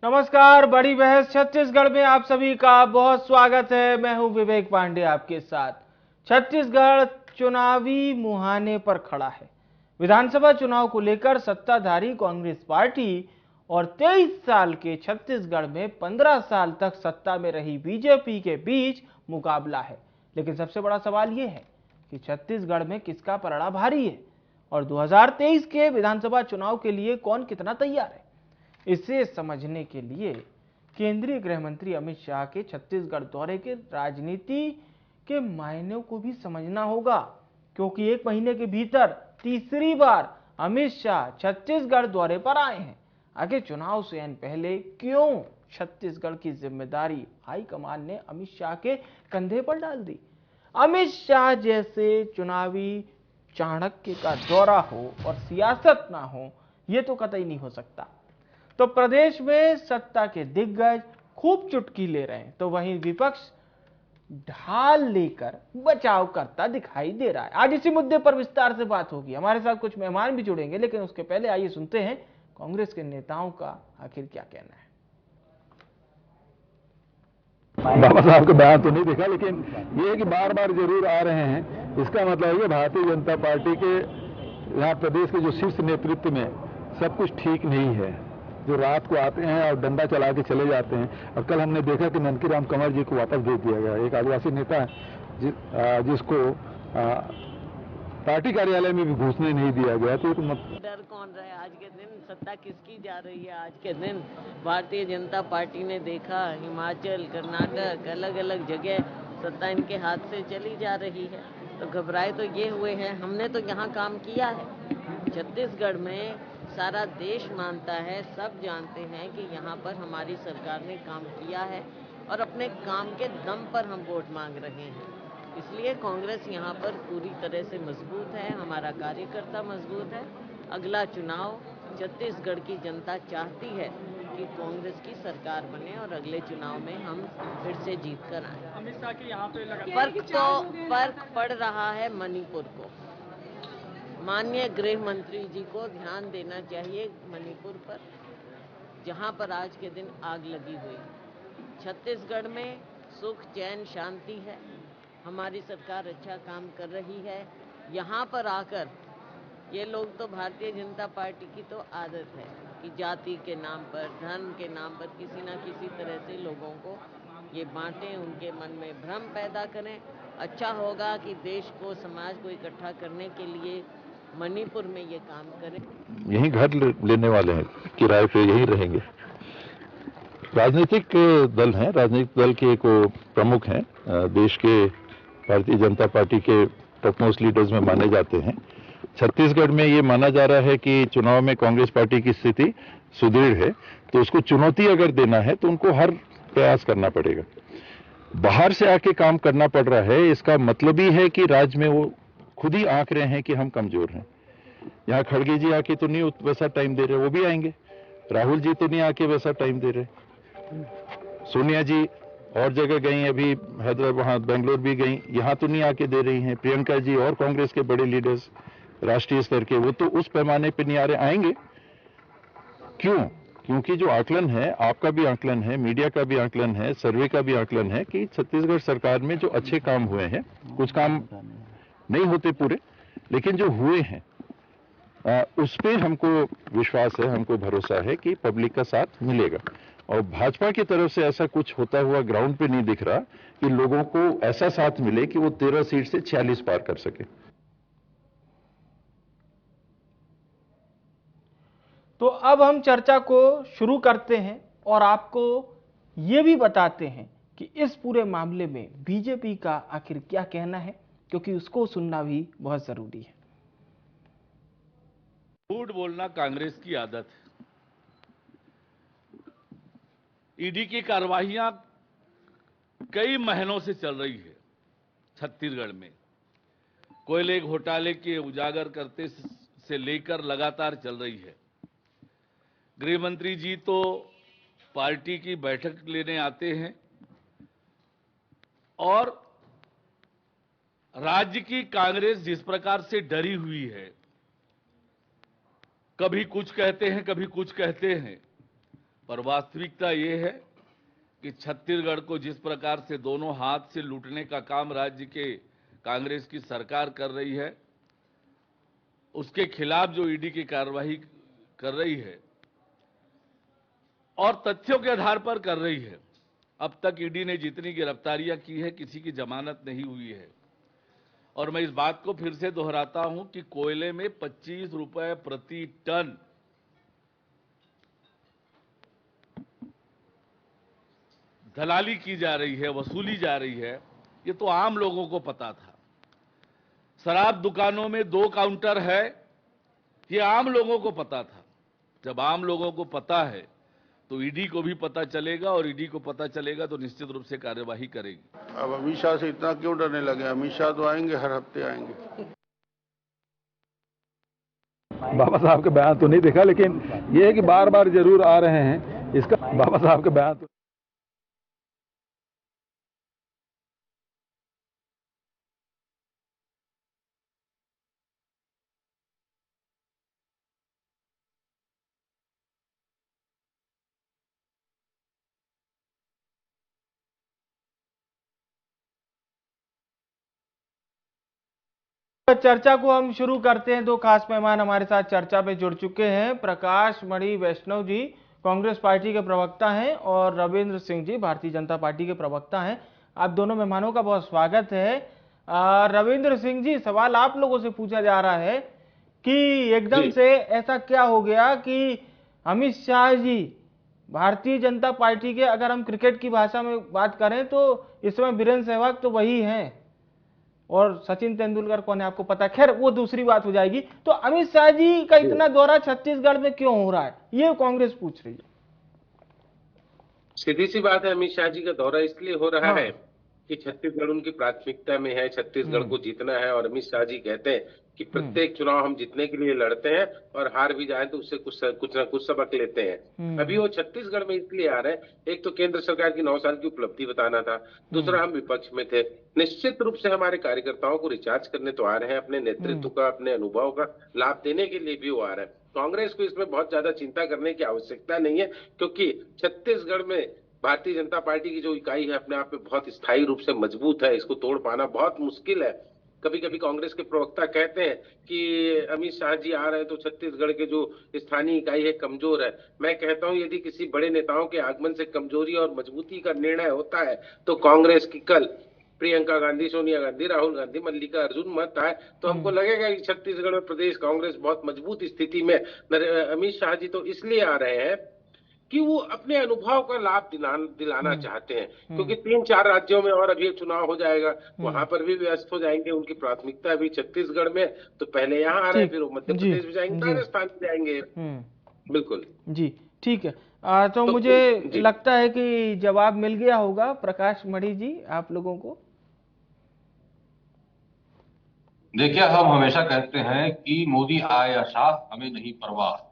नमस्कार। बड़ी बहस छत्तीसगढ़ में आप सभी का बहुत स्वागत है। मैं हूं विवेक पांडे आपके साथ। छत्तीसगढ़ चुनावी मुहाने पर खड़ा है। विधानसभा चुनाव को लेकर सत्ताधारी कांग्रेस पार्टी और 23 साल के छत्तीसगढ़ में 15 साल तक सत्ता में रही बीजेपी के बीच मुकाबला है। लेकिन सबसे बड़ा सवाल यह है कि छत्तीसगढ़ में किसका पलड़ा भारी है और 2023 के विधानसभा चुनाव के लिए कौन कितना तैयार है। इसे समझने के लिए केंद्रीय गृह मंत्री अमित शाह के छत्तीसगढ़ दौरे के राजनीति के मायनों को भी समझना होगा, क्योंकि एक महीने के भीतर तीसरी बार अमित शाह छत्तीसगढ़ दौरे पर आए हैं। आगे चुनाव से पहले क्यों छत्तीसगढ़ की जिम्मेदारी हाईकमान ने अमित शाह के कंधे पर डाल दी। अमित शाह जैसे चुनावी चाणक्य का दौरा हो और सियासत ना हो, यह तो कतई नहीं हो सकता। तो प्रदेश में सत्ता के दिग्गज खूब चुटकी ले रहे हैं, तो वहीं विपक्ष ढाल लेकर बचाव करता दिखाई दे रहा है। आज इसी मुद्दे पर विस्तार से बात होगी। हमारे साथ कुछ मेहमान भी जुड़ेंगे, लेकिन उसके पहले आइए सुनते हैं कांग्रेस के नेताओं का आखिर क्या कहना है। बाबा साहब का बयान तो नहीं देखा, लेकिन ये है कि बार बार जरूर आ रहे हैं। इसका मतलब है भारतीय जनता पार्टी के यहाँ प्रदेश के जो शीर्ष नेतृत्व में सब कुछ ठीक नहीं है। जो रात को आते हैं और डंडा चला के चले जाते हैं। और कल हमने देखा कि नंदकीराम कंवर जी को वापस भेज दिया गया। एक आदिवासी नेता जिसको पार्टी कार्यालय में भी घुसने नहीं दिया गया। तो डर कौन रहा है? आज के दिन सत्ता किसकी जा रही है? आज के दिन भारतीय जनता पार्टी ने देखा हिमाचल, कर्नाटक, अलग अलग जगह सत्ता इनके हाथ से चली जा रही है, तो घबराए तो ये हुए हैं। हमने तो यहाँ काम किया है। छत्तीसगढ़ में सारा देश मानता है, सब जानते हैं कि यहाँ पर हमारी सरकार ने काम किया है और अपने काम के दम पर हम वोट मांग रहे हैं। इसलिए कांग्रेस यहाँ पर पूरी तरह से मजबूत है, हमारा कार्यकर्ता मजबूत है। अगला चुनाव छत्तीसगढ़ की जनता चाहती है कि कांग्रेस की सरकार बने और अगले चुनाव में हम फिर से जीत कर आए। अमित शाह के यहाँ पे फर्क पड़ रहा है मणिपुर को। माननीय गृह मंत्री जी को ध्यान देना चाहिए मणिपुर पर, जहाँ पर आज के दिन आग लगी हुई। छत्तीसगढ़ में सुख, चैन, शांति है। हमारी सरकार अच्छा काम कर रही है। यहाँ पर आकर ये लोग तो भारतीय जनता पार्टी की तो आदत है कि जाति के नाम पर, धर्म के नाम पर किसी न किसी तरह से लोगों को ये बांटें, उनके मन में भ्रम पैदा करें। अच्छा होगा कि देश को, समाज को इकट्ठा करने के लिए मणिपुर में ये काम करें। यही घर लेने वाले हैं, किराए पे यही रहेंगे। राजनीतिक दल हैं, राजनीतिक दल के एक प्रमुख हैं, देश के भारतीय जनता पार्टी के टॉप मोस्ट लीडर्स में माने जाते हैं। छत्तीसगढ़ में ये माना जा रहा है कि चुनाव में कांग्रेस पार्टी की स्थिति सुदृढ़ है, तो उसको चुनौती अगर देना है तो उनको हर प्रयास करना पड़ेगा। बाहर से आके काम करना पड़ रहा है, इसका मतलब ही है कि राज्य में वो खुद ही आंक रहे हैं कि हम कमजोर हैं। यहाँ खड़गे जी आके तो नहीं वैसा टाइम दे रहे, वो भी आएंगे। राहुल जी तो नहीं आके वैसा टाइम दे रहे। सोनिया जी और जगह गई, अभी हैदराबाद, वहां बेंगलोर भी गई, यहाँ तो नहीं आके दे रही हैं। प्रियंका जी और कांग्रेस के बड़े लीडर्स राष्ट्रीय स्तर के, वो तो उस पैमाने पे नहीं आ रहे। आएंगे क्यों? क्योंकि जो आकलन है, आपका भी आकलन है, मीडिया का भी आकलन है, सर्वे का भी आकलन है कि छत्तीसगढ़ सरकार में जो अच्छे काम हुए हैं, कुछ काम नहीं होते पूरे, लेकिन जो हुए हैं उस पे हमको विश्वास है, हमको भरोसा है कि पब्लिक का साथ मिलेगा। और भाजपा की तरफ से ऐसा कुछ होता हुआ ग्राउंड पे नहीं दिख रहा कि लोगों को ऐसा साथ मिले कि वो 13 सीट से 46 पार कर सके। तो अब हम चर्चा को शुरू करते हैं और आपको ये भी बताते हैं कि इस पूरे मामले में बीजेपी का आखिर क्या कहना है, क्योंकि उसको सुनना भी बहुत जरूरी है। झूठ बोलना कांग्रेस की आदत है। ईडी की कार्रवाइयां कई महीनों से चल रही है छत्तीसगढ़ में। कोयले घोटाले के उजागर करते से लेकर लगातार चल रही है। गृह मंत्री जी तो पार्टी की बैठक लेने आते हैं और राज्य की कांग्रेस जिस प्रकार से डरी हुई है, कभी कुछ कहते हैं, कभी कुछ कहते हैं, पर वास्तविकता ये है कि छत्तीसगढ़ को जिस प्रकार से दोनों हाथ से लूटने का काम राज्य के कांग्रेस की सरकार कर रही है, उसके खिलाफ जो ईडी की कार्रवाई कर रही है और तथ्यों के आधार पर कर रही है, अब तक ईडी ने जितनी गिरफ्तारियां की है किसी की जमानत नहीं हुई है। और मैं इस बात को फिर से दोहराता हूं कि कोयले में 25 रुपए प्रति टन दलाली की जा रही है, वसूली जा रही है, ये तो आम लोगों को पता था। शराब दुकानों में 2 काउंटर है, ये आम लोगों को पता था। जब आम लोगों को पता है तो ईडी को भी पता चलेगा, और ईडी को पता चलेगा तो निश्चित रूप से कार्यवाही करेगी। अब अमित शाह से इतना क्यों डरने लगे? अमित शाह तो आएंगे, हर हफ्ते आएंगे। बाबा साहब के बयान तो नहीं देखा, लेकिन ये है कि बार बार जरूर आ रहे हैं। इसका बाबा साहब के बयान तो चर्चा को हम शुरू करते हैं। 2 खास मेहमान हमारे साथ चर्चा पे जुड़ चुके हैं। प्रकाश मणि वैष्णव जी कांग्रेस पार्टी के प्रवक्ता हैं और रविंद्र सिंह जी भारतीय जनता पार्टी के प्रवक्ता हैं। आप दोनों मेहमानों का बहुत स्वागत है। रविंद्र सिंह जी, सवाल आप लोगों से पूछा जा रहा है कि एकदम से ऐसा क्या हो गया कि अमित शाह जी भारतीय जनता पार्टी के, अगर हम क्रिकेट की भाषा में बात करें तो इस समय वीरेंद्र सहवाग तो वही हैं और सचिन तेंदुलकर कौन है आपको पता है। खैर वो दूसरी बात हो जाएगी। तो अमित शाह जी का इतना दौरा छत्तीसगढ़ में क्यों हो रहा है, ये कांग्रेस पूछ रही है। सीधी सी बात है, अमित शाह जी का दौरा इसलिए हो रहा हाँ। है कि छत्तीसगढ़ उनकी प्राथमिकता में है, छत्तीसगढ़ को जीतना है। और अमित शाह जी कहते हैं कि प्रत्येक चुनाव हम जीतने के लिए लड़ते हैं और हार भी जाए तो उससे कुछ ना कुछ सबक लेते हैं। अभी वो छत्तीसगढ़ में इसलिए आ रहे हैं, एक तो केंद्र सरकार की 9 साल की उपलब्धि बताना था, दूसरा हम विपक्ष में थे। निश्चित रूप से हमारे कार्यकर्ताओं को रिचार्ज करने तो आ रहे हैं, अपने नेतृत्व का, अपने अनुभव का लाभ देने के लिए भी वो आ रहे हैं। कांग्रेस को इसमें बहुत ज्यादा चिंता करने की आवश्यकता नहीं है, क्योंकि छत्तीसगढ़ में भारतीय जनता पार्टी की जो इकाई है अपने आप में बहुत स्थायी रूप से मजबूत है। इसको तोड़ पाना बहुत मुश्किल है। कभी कभी कांग्रेस के प्रवक्ता कहते हैं कि अमित शाह जी आ रहे हैं तो छत्तीसगढ़ के जो स्थानीय इकाई है कमजोर है। मैं कहता हूं यदि किसी बड़े नेताओं के आगमन से कमजोरी और मजबूती का निर्णय होता है तो कांग्रेस की कल प्रियंका गांधी, सोनिया गांधी, राहुल गांधी, मल्लिका अर्जुन मत आए तो हमको लगेगा कि छत्तीसगढ़ में प्रदेश कांग्रेस बहुत मजबूत स्थिति में। अमित शाह जी तो इसलिए आ रहे हैं कि वो अपने अनुभव का लाभ दिलाना चाहते हैं, क्योंकि 3-4 राज्यों में और अभी चुनाव हो जाएगा, वहां पर भी व्यस्त हो जाएंगे। उनकी प्राथमिकता भी छत्तीसगढ़ में, तो पहले यहाँ आ रहे हैं, फिर वो मध्य प्रदेश में जाएंगे, राजस्थान में जाएंगे। बिल्कुल जी, ठीक है। तो मुझे लगता है कि जवाब मिल गया होगा प्रकाश मणि जी आप लोगों को। देखिए, हम हमेशा कहते हैं कि मोदी आए या शाह हमें नहीं परवाह।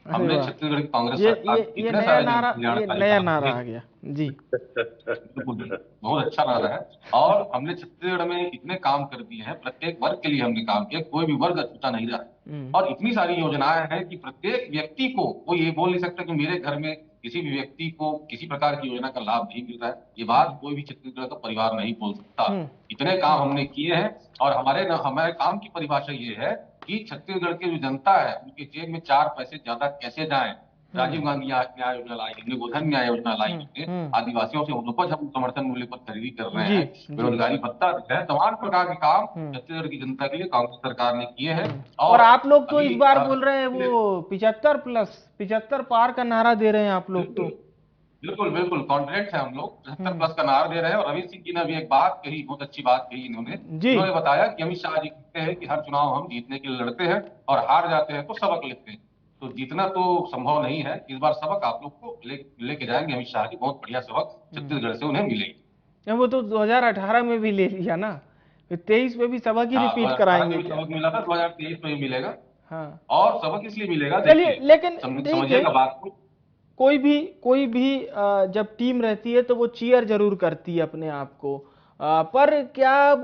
हमने छत्तीसगढ़ की कांग्रेस सरकार ये नया नारा आ गया जी। बहुत अच्छा नारा है। और हमने छत्तीसगढ़ में इतने काम कर दिए हैं, प्रत्येक वर्ग के लिए हमने काम किया, कोई भी वर्ग अछूता नहीं रहा। और इतनी सारी योजनाएं हैं कि प्रत्येक व्यक्ति को कोई ये बोल नहीं सकता कि मेरे घर में किसी भी व्यक्ति को किसी प्रकार की योजना का लाभ नहीं मिल रहा है। ये बात कोई भी छत्तीसगढ़ का परिवार नहीं बोल सकता। इतने काम हमने किए हैं। और हमारे काम की परिभाषा ये है कि छत्तीसगढ़ की जो जनता है उनके जेब में 4 पैसे ज्यादा कैसे जाएं। राजीव गांधी न्याय योजना लाई हमने, गोधन न्याय योजना लाई हमने, आदिवासियों से उपज हम समर्थन मूल्य पर खरीदी कर रहे हैं, बेरोजगारी भत्ता है, तमाम प्रकार के काम छत्तीसगढ़ की जनता के लिए कांग्रेस सरकार ने किए हैं। और आप लोग तो इस बार बोल रहे हैं वो 75 पार का नारा दे रहे हैं आप लोग तो। बिल्कुल बिल्कुल कॉन्फिडेंट है हम लोग, 75+ का नारा दे रहे हैं। और रविंद्र सिंह जी ने भी एक बात कही, बहुत अच्छी बात कही इन्होंने बताया कि अमित शाह जी कहते हैं कि हर चुनाव हम जीतने के लिए लड़ते हैं और हार जाते हैं तो सबक लेते हैं। तो जीतना तो संभव नहीं है, इस बार सबक आप लोग को लेके जाएंगे अमित शाह जी, बहुत बढ़िया सबक छत्तीसगढ़ से उन्हें मिलेगी। वो तो 2018 में भी ले लिया ना, 23 में भी सबक ही रिपीट कराएंगे। सबक मिला था, 2023 में भी मिलेगा। हाँ, और सबक इसलिए मिलेगा, चलिए, लेकिन समझिएगा बात को। कोई भी जब टीम रहती है तो वो चीयर जरूर करती है अपने आप को, पर क्या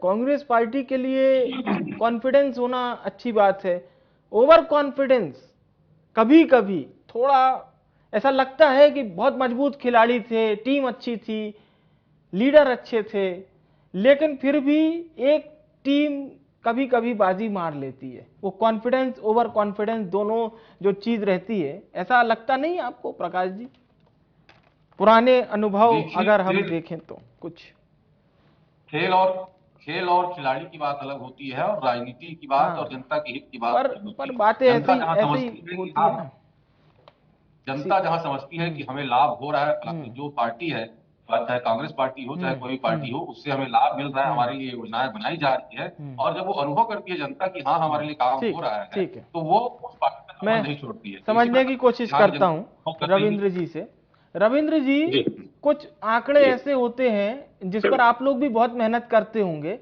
कांग्रेस पार्टी के लिए कॉन्फिडेंस होना अच्छी बात है? ओवर कॉन्फिडेंस कभी कभी थोड़ा ऐसा लगता है कि बहुत मजबूत खिलाड़ी थे, टीम अच्छी थी, लीडर अच्छे थे, लेकिन फिर भी एक टीम कभी कभी बाजी मार लेती है। वो कॉन्फिडेंस, ओवर कॉन्फिडेंस, दोनों जो चीज रहती है, ऐसा लगता नहीं आपको प्रकाश जी? पुराने अनुभव अगर हम देखें तो कुछ खेल और खिलाड़ी की बात अलग होती है, और राजनीति की बात और जनता के हित की बात अलग होती पर है। बातें ऐसी जनता जहां समझती है होती कि है ना, जनता जहां समझती है कि हमें लाभ हो रहा है, जो पार्टी है, चाहे कांग्रेस पार्टी हो चाहे कोई भी पार्टी हो, उससे हमें लाभ मिल रहा है, हमारे लिए योजनाएं बनाई जा रही है, और जब वो अनुभव करती है जनता कि हाँ हमारे लिए काम हो रहा है, तो वो उस पार्टी का मैं नहीं छोड़ती है। समझने की कोशिश करता हूं रविंद्र जी से। रविंद्र जी, कुछ आंकड़े ऐसे होते हैं जिस पर आप लोग भी बहुत मेहनत करते होंगे,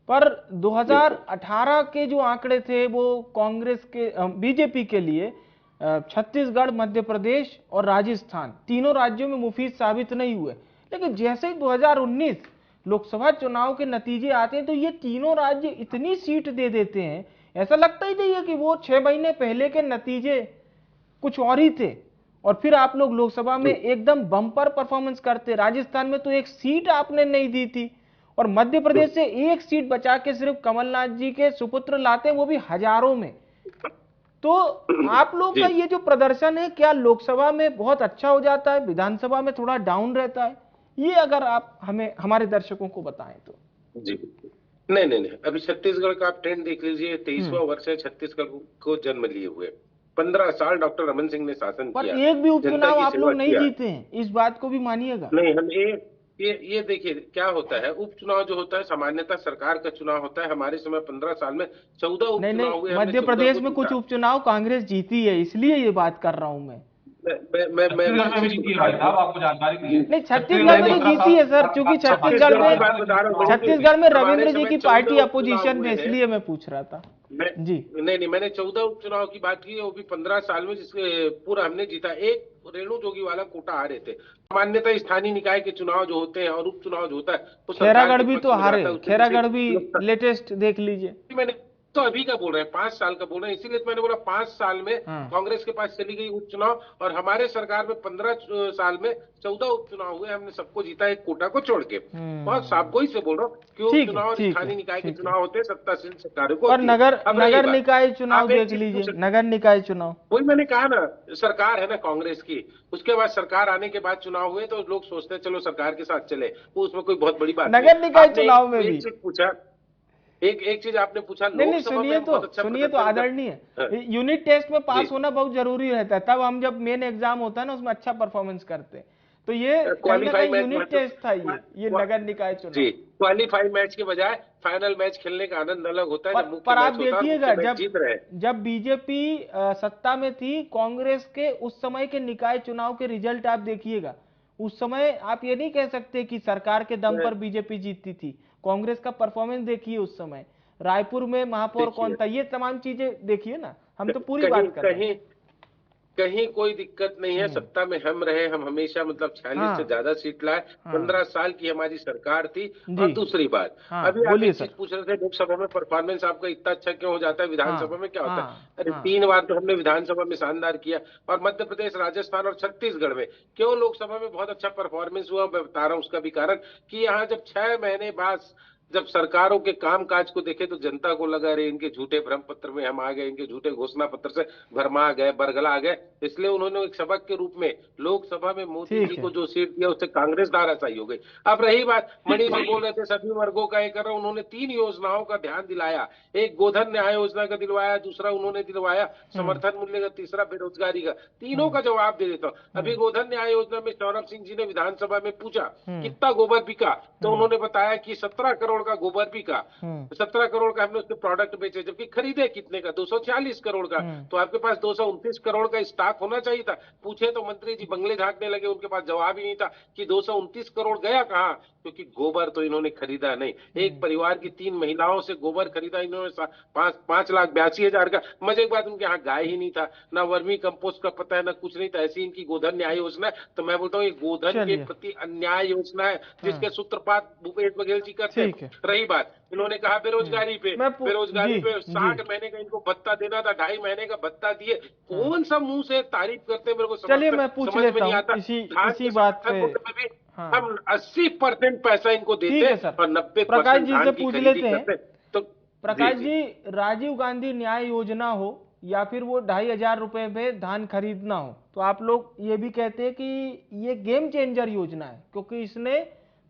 पर 2018 के जो आंकड़े थे वो कांग्रेस के, बीजेपी के लिए छत्तीसगढ़, मध्य प्रदेश और राजस्थान तीनों राज्यों में मुफीद साबित नहीं हुए। लेकिन जैसे ही 2019 लोकसभा चुनाव के नतीजे आते हैं तो ये तीनों राज्य इतनी सीट दे देते हैं, ऐसा लगता ही नहीं है कि वो 6 महीने पहले के नतीजे कुछ और ही थे, और फिर आप लोग लोकसभा में एकदम बम्पर परफॉर्मेंस करते। राजस्थान में तो एक सीट आपने नहीं दी थी, और मध्य प्रदेश से एक सीट बचा के सिर्फ कमलनाथ जी के सुपुत्र लाते हैं, वो भी हजारों में। तो आप लोग का ये जो प्रदर्शन है, क्या लोकसभा में बहुत अच्छा हो जाता है, विधानसभा में थोड़ा डाउन रहता है? ये अगर आप हमें, हमारे दर्शकों को बताएं तो। जी नहीं, अभी छत्तीसगढ़ का आप ट्रेंड देख लीजिए। 23वां वर्ष है छत्तीसगढ़ को जन्म लिए हुए। 15 साल डॉक्टर रमन सिंह ने शासन पर किया, एक भी उपचुनाव आप लोग नहीं जीते हैं, इस बात को भी मानिएगा। नहीं, हम ये देखिए क्या होता है, उपचुनाव जो होता है सामान्यतः सरकार का चुनाव होता है। हमारे समय 15 साल में 14 उपचुनाव हुए। मध्य प्रदेश में कुछ उपचुनाव कांग्रेस जीती है, इसलिए ये बात कर रहा हूं मैं। आपको जानकारी नहीं, छत्तीसगढ़ में तो जीती है सर, क्योंकि छत्तीसगढ़ में रविंद्र जी की पार्टी अपोजिशन में, इसलिए मैं पूछ रहा था जी। नहीं, मैंने 14 उपचुनाव की बात की, वो भी 15 साल में, जिसके पूरा हमने जीता। एक रेणु जोगी वाला कोटा हारे थे। सामान्यतः स्थानीय निकाय के चुनाव जो होते हैं और उपचुनाव जो होता है, तो खैरागढ़ भी तो हारे, खैरागढ़ भी लेटेस्ट देख लीजिए। मैंने तो अभी का बोल रहे हैं, 5 साल का बोल रहे हैं, इसीलिए मैंने बोला 5 साल में कांग्रेस के पास चली गई उपचुनाव, और हमारे सरकार में 15 साल में 14 उपचुनाव हुए, हमने सबको जीता, एक कोटा को छोड़ के। बहुत साफ गोई से बोल रहा हूँ कि उपचुनाव स्थानीय निकाय के चुनाव होते हैं सत्तासीन सरकारों को। और नगर निकाय चुनाव देख लीजिए, नगर निकाय चुनाव, वही मैंने कहा ना, सरकार है ना कांग्रेस की, उसके बाद सरकार आने के बाद चुनाव हुए, तो लोग सोचते हैं चलो सरकार के साथ चले, वो उसमें कोई बहुत बड़ी बात। नगर निकाय चुनाव में भी पूछा, एक चीज आपने पूछा, नहीं, सुनिए तो आदरणीय, यूनिट टेस्ट में पास होना बहुत जरूरी रहता है, तब हम जब मेन एग्जाम होता है ना उसमें अच्छा परफॉर्मेंस करते हैं। तो ये यूनिट टेस्ट था, ये नगर निकाय चुनाव। जी, क्वालिफाई मैच के बजाय फाइनल मैच खेलने का आनंद अलग होता है। पर आप देखिएगा, जब बीजेपी सत्ता में थी, कांग्रेस के उस समय के निकाय चुनाव के रिजल्ट आप देखिएगा, उस समय आप ये नहीं कह सकते कि सरकार के दम पर बीजेपी जीतती थी। कांग्रेस का परफॉर्मेंस देखिए उस समय, रायपुर में महापौर कौन था, ये तमाम चीजें देखिए ना, हम तो पूरी बात कर रहे हैं। कहीं कोई दिक्कत नहीं है, सत्ता में हम रहे, हम हमेशा मतलब 46 से ज्यादा सीट लाए, 15 साल की हमारी सरकार थी। और दूसरी बात, अभी आप एक चीज पूछ रहे थे, लोकसभा में परफॉर्मेंस आपका इतना अच्छा क्यों हो जाता है, विधानसभा में क्या होता है? अरे 3 बार तो हमने विधानसभा में शानदार किया, और मध्य प्रदेश, राजस्थान और छत्तीसगढ़ में क्यों लोकसभा में बहुत अच्छा परफॉर्मेंस हुआ, मैं बता रहा हूँ उसका भी कारण, कि यहाँ जब 6 महीने बाद जब सरकारों के कामकाज को देखे तो जनता को लगा रहे इनके झूठे भ्रम पत्र में हम आ गए, इनके झूठे घोषणा पत्र से भरमा गए, बरगला गए, इसलिए उन्होंने एक सबक के रूप में लोकसभा में मोदी जी को जो सीट दिया उससे कांग्रेस धाराशायी हो गई। अब रही बात, मणि जी बोल रहे थे सभी वर्गों का एक कर रहा, उन्होंने 3 योजनाओं का ध्यान दिलाया, एक गोधन न्याय योजना का दिलवाया, दूसरा उन्होंने दिलवाया समर्थन मूल्य का, तीसरा बेरोजगारी का। तीनों का जवाब दे देता हूँ। अभी गोधन न्याय योजना में सौरभ सिंह जी ने विधानसभा में पूछा कितना गोबर बिका, तो उन्होंने बताया कि 17 करोड़ का गोबर बिका, 17 करोड़ का हमने उसके प्रोडक्ट बेचे, जबकि खरीदे कितने का, 240 करोड़ का। तो आपके पास 229 करोड़ का स्टॉक होना चाहिए था। पूछे तो मंत्री जी बंगले झांकने लगे, उनके पास जवाब ही नहीं था कि 229 करोड़ गया कहां, क्योंकि गोबर तो इन्होंने खरीदा नहीं। एक परिवार की 3 महिलाओं से गोबर खरीदा इन्होंने 5,82,000 का। मजे की बात, उनके यहाँ गाय ही नहीं था, ना वर्मी कंपोस्ट का पता है, ना कुछ नहीं था। ऐसी इनकी गोधन न्याय योजना है। तो मैं बोलता हूँ ये गोधन के प्रति अन्याय योजना है, जिसके सूत्रपात भूपेश बघेल जी करते हैं। रही बात, इन्होंने कहा बेरोजगारी पे, बेरोजगारी पे 60 महीने का इनको भत्ता देना था, 2.5 महीने का भत्ता दिए। कौन सा मुंह से तारीफ करते हैं, मेरे को चलिए मैं पूछ लेता हूँ इसी बात पे। हम 80% पैसा इनको देते हैं और 90% प्रकाश जी से पूछ लेते हैं। तो प्रकाश जी, राजीव गांधी न्याय योजना हो या फिर वो 2,500 रुपए में धान खरीदना हो, तो आप लोग ये भी कहते हैं कि ये गेम चेंजर योजना है क्योंकि इसने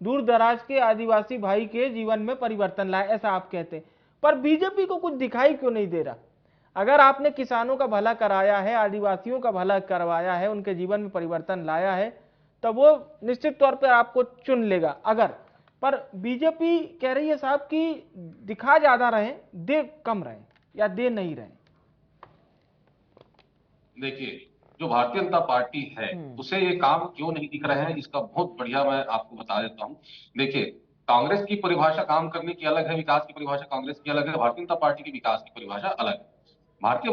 दूर दराज के आदिवासी भाई के जीवन में परिवर्तन लाया, ऐसा आप कहते हैं। पर बीजेपी को कुछ दिखाई क्यों नहीं दे रहा? अगर आपने किसानों का भला कराया है, आदिवासियों का भला करवाया है, उनके जीवन में परिवर्तन लाया है, तब वो निश्चित तौर पर आपको चुन लेगा। अगर पर बीजेपी कह रही है साहब कि दिखा ज्यादा रहे, दे कम रहे या दे नहीं रहे। देखिए, जो भारतीय जनता पार्टी है उसे ये काम क्यों नहीं दिख रहे हैं, इसका बहुत बढ़िया मैं आपको बता देता हूँ। देखिए, कांग्रेस की परिभाषा काम करने की अलग है, विकास की परिभाषा कांग्रेस की अलग है, भारतीय जनता पार्टी की विकास की परिभाषा अलग है। भारतीय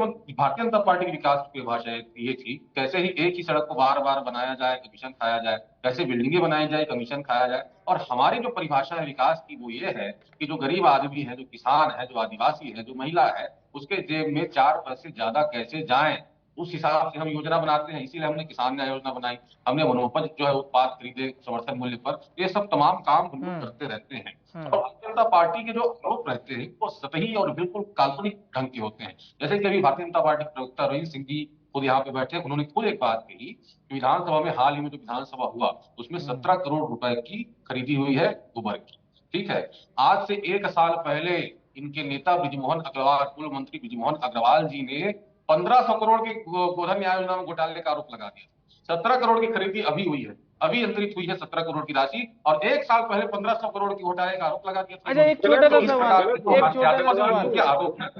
जनता पार्टी की विकास की परिभाषा ये थी, कैसे ही एक ही सड़क को बार बार बनाया जाए, कमीशन खाया जाए, कैसे बिल्डिंगें बनाई जाए, कमीशन खाया जाए। और हमारी जो परिभाषा है विकास की वो ये है कि जो गरीब आदमी है, जो किसान है, जो आदिवासी है, जो महिला है, उसके जेब में 4 पैसे ज्यादा कैसे जाएं, उस हिसाब से हम योजना बनाते हैं। इसीलिए हमने किसान न्याय योजना बनाई, हमने वनोपज जो है उत्पाद खरीदे समर्थन मूल्य पर, ये सब तमाम काम हम लोग करते रहते हैं। और भारतीय जनता पार्टी के जो आरोप रहते हैं वो सतही और बिल्कुल काल्पनिक ढंग के होते हैं। जैसे कि अभी भारतीय जनता पार्टी के प्रवक्ता रविंद्र सिंह जी खुद यहाँ पे बैठे, उन्होंने खुद एक बात कही कि विधानसभा में हाल ही में जो विधानसभा हुआ उसमें 17 करोड़ रुपए की खरीदी हुई है गोबर की। ठीक है, आज से 1 साल पहले इनके नेता बृजमोहन अग्रवाल, पूर्व मंत्री बृजमोहन अग्रवाल जी ने 1500 करोड़ के गोधन न्याय योजना में घोटाले का आरोप लगा दिया। 17 करोड़ की खरीदी अभी हुई है, अभी अंतरित हुई है 17 करोड़ की राशि, और 1 साल पहले 1500 करोड़ की घोटाले का आरोप लगा दिया। अच्छा, एक छोटा सा सवाल,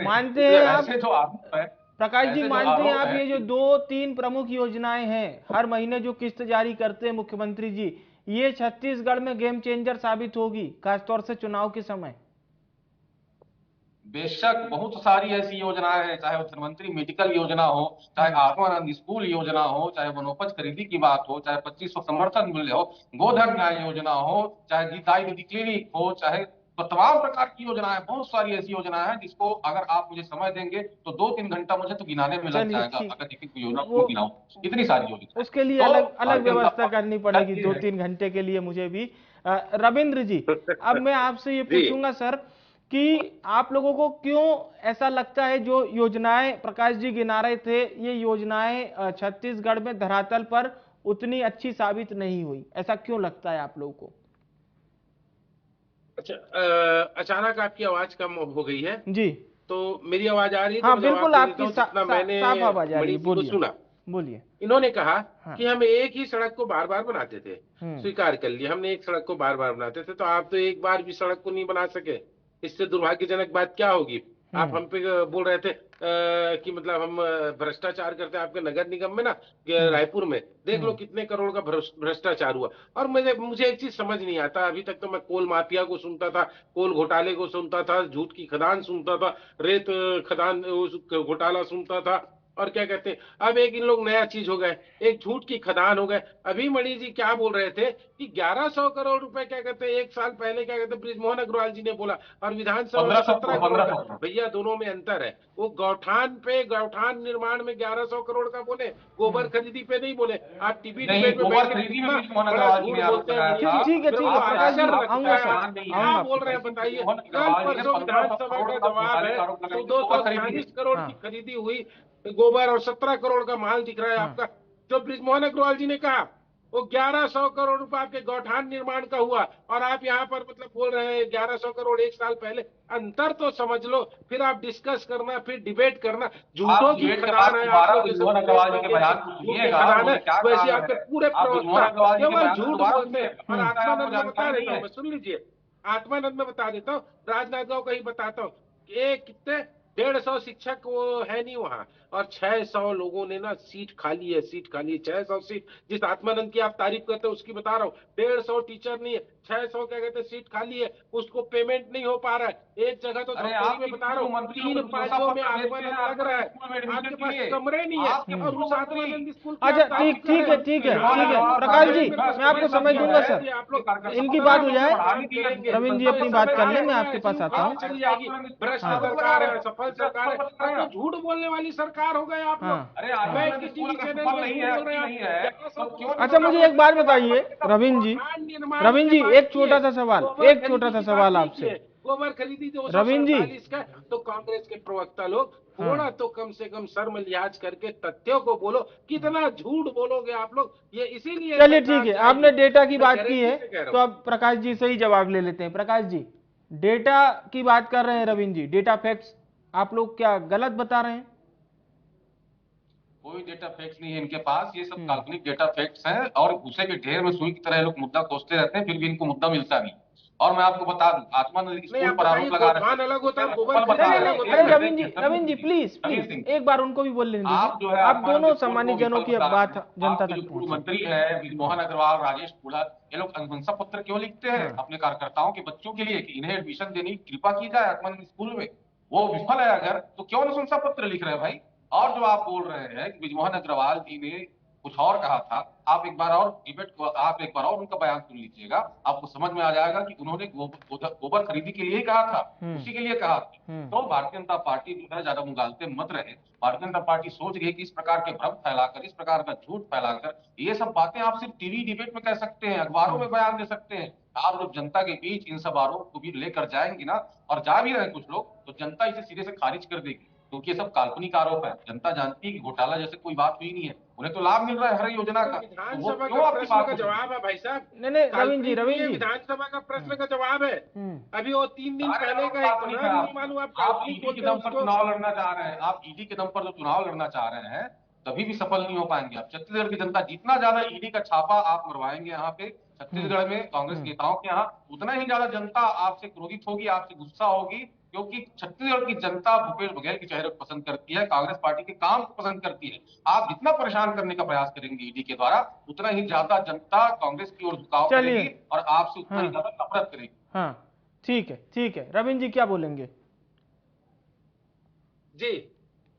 मानते हैं आप जो आरोप है प्रकाश जी, मानते हैं आप ये जो 2-3 प्रमुख योजनाएं हैं, हर महीने जो किस्त जारी करते हैं मुख्यमंत्री जी, ये छत्तीसगढ़ में गेम चेंजर साबित होगी, खासतौर से चुनाव के समय? बेशक बहुत सारी ऐसी योजनाएं हैं, चाहे वो प्रधानमंत्री मेडिकल योजना हो, चाहे आत्मानंद स्कूल योजना हो, चाहे वनोपज खरीदी की बात हो, चाहे 2500 समर्थन मूल्य हो, गोधन न्याय योजना हो, चाहे गीताई दीदी क्लिनिक हो, चाहे तो तमाम प्रकार की योजनाएं, बहुत सारी ऐसी योजनाएं हैं जिसको अगर आप मुझे समय देंगे तो 2-3 घंटा मुझे तो गिनाने में लग जाएगा। अगर एक योजना को गिनाऊं, इतनी सारी योजना, उसके लिए अलग व्यवस्था करनी पड़ेगी 2-3 घंटे के लिए मुझे भी। रविंद्र जी, अब मैं आपसे ये पूछूंगा सर कि आप लोगों को क्यों ऐसा लगता है जो योजनाएं प्रकाश जी गिना रहे थे, ये योजनाएं छत्तीसगढ़ में धरातल पर उतनी अच्छी साबित नहीं हुई, ऐसा क्यों लगता है आप लोगों को? अच्छा, अचानक आपकी आवाज कम हो गई है जी, तो मेरी आवाज आ रही है? हाँ बिल्कुल, आपकी साफ आवाज आ रही है, बोलिए सुना। बोलिए। इन्होंने कहा कि हम एक ही सड़क को बार बार बनाते थे, स्वीकार कर लिया, हमने एक सड़क को बार बार बनाते थे, तो आप तो एक बार भी सड़क को नहीं बना सके, इससे दुर्भाग्यजनक बात क्या होगी? आप हम पे बोल रहे थे कि मतलब हम भ्रष्टाचार करते हैं आपके नगर निगम में ना, रायपुर में देख लो कितने करोड़ का भ्रष्टाचार हुआ। और मुझे एक चीज समझ नहीं आता, अभी तक तो मैं कोल माफिया को सुनता था, कोल घोटाले को सुनता था, झूठ की खदान सुनता था, रेत खदान घोटाला सुनता था, और क्या कहते हैं अब एक इन लोग नया चीज हो गए, एक झूठ की खदान हो गए। अभी मणि जी क्या बोल रहे थे कि 1100 करोड़ रुपए क्या कहते हैं 1 साल पहले क्या कहते हैं बृजमोहन अग्रवाल जी ने बोला, और विधानसभा में 17 करोड़। भैया दोनों में अंतर है, वो गौठान पे गौठान निर्माण में 1100 करोड़ का बोले, गोबर खरीदी पे नहीं बोले। आप टीवी डिबेट में बैठ के बोलते हैं, ठीक है क्या बोल रहे हैं बताइए? कल परसों विधानसभा का जवाब है तो 240 करोड़ की खरीदी हुई गोबर और 17 करोड़ का माल दिख रहा है आपका। जो बृजमोहन अग्रवाल जी ने कहा वो 1100 करोड़ रुपए आपके गौठान निर्माण का हुआ, और आप यहाँ पर मतलब बोल रहे हैं 1100 करोड़ 1 साल पहले। अंतर तो समझ लो, फिर आप डिस्कस करना, फिर डिबेट करना। झूठों की खदान है आप लोग, वैसे आपके पूरे प्रवक्ता केवल झूठ बोलते हैं। और आत्मानंद में बता देता हूँ, मैं सुन लीजिए, आत्मानंद में बता देता हूँ, राजनांदगांव का ही बताता हूँ, कितने 150 शिक्षक वो है नहीं वहाँ, और 600 लोगों ने ना सीट खाली है, 600 सीट। जिस आत्मानंद की आप तारीफ करते हो उसकी बता रहा हूँ, 150 टीचर नहीं है, 600 क्या कहते हैं सीट खाली है, उसको पेमेंट नहीं हो पा रहा है। एक जगह तो अरे धमतरी आप में बता रहा हूँ, 3 मंत्री पालियों में आत्मानंद लग रहा है, आपके पास कमरे नहीं है, और उस आत्मानंद स्कूल की अच्छा आप तारीफ कर ठीक रहे है, ठीक है, हैं। ठीक है प्रकाश जी, मैं आपको समय दूंगा सर, आप लोग इनकी बात हो जाए, रविंद्र जी अपनी बात कर ले, मैं आपके पास आता हूँ। चली जाएगी। भ्रष्ट सरकार है, सफल सरकार है, अब तो झूठ बोलने वाली सरकार हो गए आप लोग। हाँ। अरे बैठ के टीवी चैनल में झूठ बोल रहे हैं आप। अच्छा मुझे एक बात बताइए रविंद्र जी एक छोटा सा सवाल आपसे। गोबर खरीदी रविंद्र जी। 247 का, तो कांग्रेस के प्रवक्ता लोग थोड़ा तो कम से कम शर्म लिहाज करके तथ्यों को बोलो। कितना झूठ बोलोगे आप लोग, ये इसीलिए। चलिए ठीक है, आपने डेटा की बात की है, तो अब प्रकाश जी से ही जवाब ले लेते हैं। प्रकाश जी, डेटा की बात कर रहे हैं रविंद्र जी, डेटा फैक्ट्स आप लोग क्या गलत बता रहे हैं? कोई डेटा फैक्ट्स नहीं है इनके पास, ये सब काल्पनिक डेटा फैक्ट्स हैं, और उसे के ढेर में सुई की तरह लोग मुद्दा कोसते रहते हैं, फिर भी इनको मुद्दा मिलता नहीं। और मैं आपको बता दूं, आत्मानंद स्कूल पर आरोप लगा रहे हैं, अलग होता है, अरे रविंद्र जी प्लीज एक बार उनको भी बोल लेने आप जो दीजिए, है आप दोनों सम्मानित जनों की बात जनता तक पूर्व पहुंचे। मंत्री है ब्रिजमोहन अग्रवाल, राजेश पुड़ा, ये लोग अनुशंसा पत्र क्यों लिखते हैं अपने कार्यकर्ताओं के बच्चों के लिए कि इन्हें एडमिशन देने की कृपा की जाए आत्मानंद स्कूल में? वो विफल है अगर, तो क्यों अनुशंसा पत्र लिख रहे हैं भाई? और जो आप बोल रहे हैं कि ब्रिजमोहन अग्रवाल जी ने कुछ और कहा था, आप एक बार और डिबेट को, आप एक बार और उनका बयान सुन लीजिएगा, आपको समझ में आ जाएगा कि उन्होंने गोबर खरीदी के लिए ही कहा था, उसी के लिए कहा था। तो भारतीय जनता पार्टी जो है ज्यादा मुगालते मत रहे। भारतीय जनता पार्टी सोच रही है कि इस प्रकार के भ्रम फैलाकर, इस प्रकार का झूठ फैलाकर, ये सब बातें आप सिर्फ टीवी डिबेट में कह सकते हैं, अखबारों में बयान दे सकते हैं। आप लोग जनता के बीच इन सब आरोप को भी लेकर जाएंगे ना, और जा भी रहे कुछ लोग, तो जनता इसे सिरे से खारिज कर देगी, क्योंकि ये सब काल्पनिक आरोप है। जनता जानती है कि घोटाला जैसे कोई बात हुई नहीं है, उन्हें तो लाभ मिल रहा है हर योजना का। तो वो क्यों आपकी बात का जवाब है भाई साहब? नहीं रविंद्र जी विधानसभा का प्रश्न का जवाब है। अभी वो 3 दिन पहले का है, मालूम आप ईडी के दम पर चुनाव लड़ना चाह रहे हैं, आप ईडी के दम पर जो चुनाव लड़ना चाह रहे हैं, कभी भी सफल नहीं हो पाएंगे आप। छत्तीसगढ़ की जनता जितना ज्यादा ईडी का छापा आप मरवाएंगे यहाँ पे छत्तीसगढ़ में कांग्रेस नेताओं के यहाँ, उतना ही ज्यादा जनता आपसे क्रोधित होगी, आपसे गुस्सा होगी, क्योंकि छत्तीसगढ़ की जनता भूपेश बघेल के चेहरे को पसंद करती है, कांग्रेस पार्टी के काम को पसंद करती है। आप जितना परेशान करने का प्रयास करेंगे ईडी के द्वारा, उतना ही ज्यादा जनता कांग्रेस की ओर झुकाव करेगी और आपसे उतना ही ज्यादा नफरत करेगी। हाँ ठीक है रविंद्र जी क्या बोलेंगे? जी,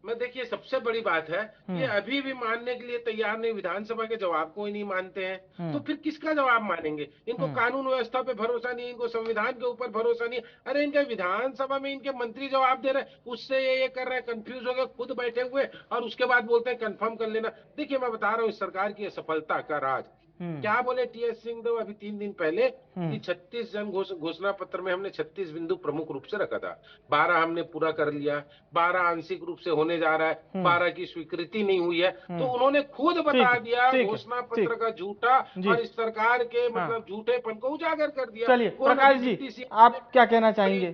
मैं देखिए सबसे बड़ी बात है, ये अभी भी मानने के लिए तैयार नहीं, विधानसभा के जवाब को ही नहीं मानते हैं, तो फिर किसका जवाब मानेंगे? इनको कानून व्यवस्था पे भरोसा नहीं, इनको संविधान के ऊपर भरोसा नहीं। अरे इनके विधानसभा में इनके मंत्री जवाब दे रहे हैं, उससे ये कर रहे हैं, कंफ्यूज हो गए, खुद बैठे हुए, और उसके बाद बोलते हैं कंफर्म कर लेना। देखिए मैं बता रहा हूँ इस सरकार की सफलता का राज क्या बोले टीएस सिंहदेव अभी 3 दिन पहले कि 36 जन घोषणा पत्र में हमने 36 बिंदु प्रमुख रूप से रखा था, 12 हमने पूरा कर लिया, 12 आंशिक रूप से होने जा रहा है, 12 की स्वीकृति नहीं हुई है। तो उन्होंने खुद बता दिया घोषणा पत्र का झूठा, और इस सरकार के मतलब झूठेपन को उजागर कर दिया। चलिए प्रकाश जी आप क्या कहना चाहेंगे?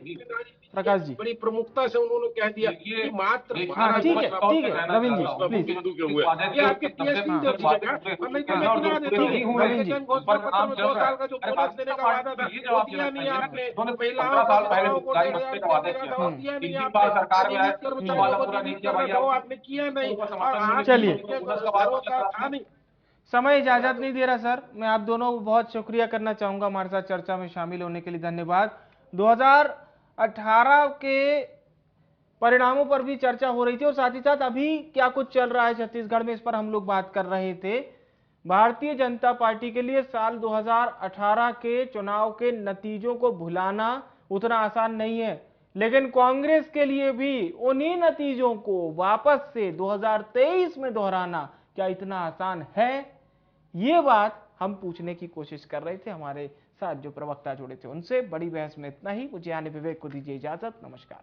प्रकाश जी बड़ी प्रमुखता से उन्होंने कह दिया कि मात्र ठीक है रविंद्र जी प्लीज, ये आपके टीएस सिंहदेव जी का, और नहीं तो मैं गिना देता हूं, जन घोषणा पत्र में 2 साल का जो बोनस देने का वादा था वो दिया नहीं आपने, महिलाओं को 1,500 देना था वो दिया नहीं आपने, कर्मचारियों को नियमित करना था वो आपने किया नहीं, और आज चलिए था नहीं। समय इजाजत नहीं दे रहा सर, मैं आप दोनों को बहुत शुक्रिया करना चाहूंगा हमारे साथ चर्चा में शामिल होने के लिए, धन्यवाद। 2018 के परिणामों पर भी चर्चा हो रही थी और साथ ही साथ अभी क्या कुछ चल रहा है छत्तीसगढ़ में, इस पर हम लोग बात कर रहे थे। भारतीय जनता पार्टी के लिए साल 2018 के चुनाव के नतीजों को भुलाना उतना आसान नहीं है, लेकिन कांग्रेस के लिए भी उन्हीं नतीजों को वापस से 2023 में दोहराना क्या इतना आसान है? ये बात हम पूछने की कोशिश कर रहे थे, हमारे साथ जो प्रवक्ता जुड़े थे उनसे। बड़ी बहस में इतना ही, मुझे आने विवेक को दीजिए इजाजत, नमस्कार।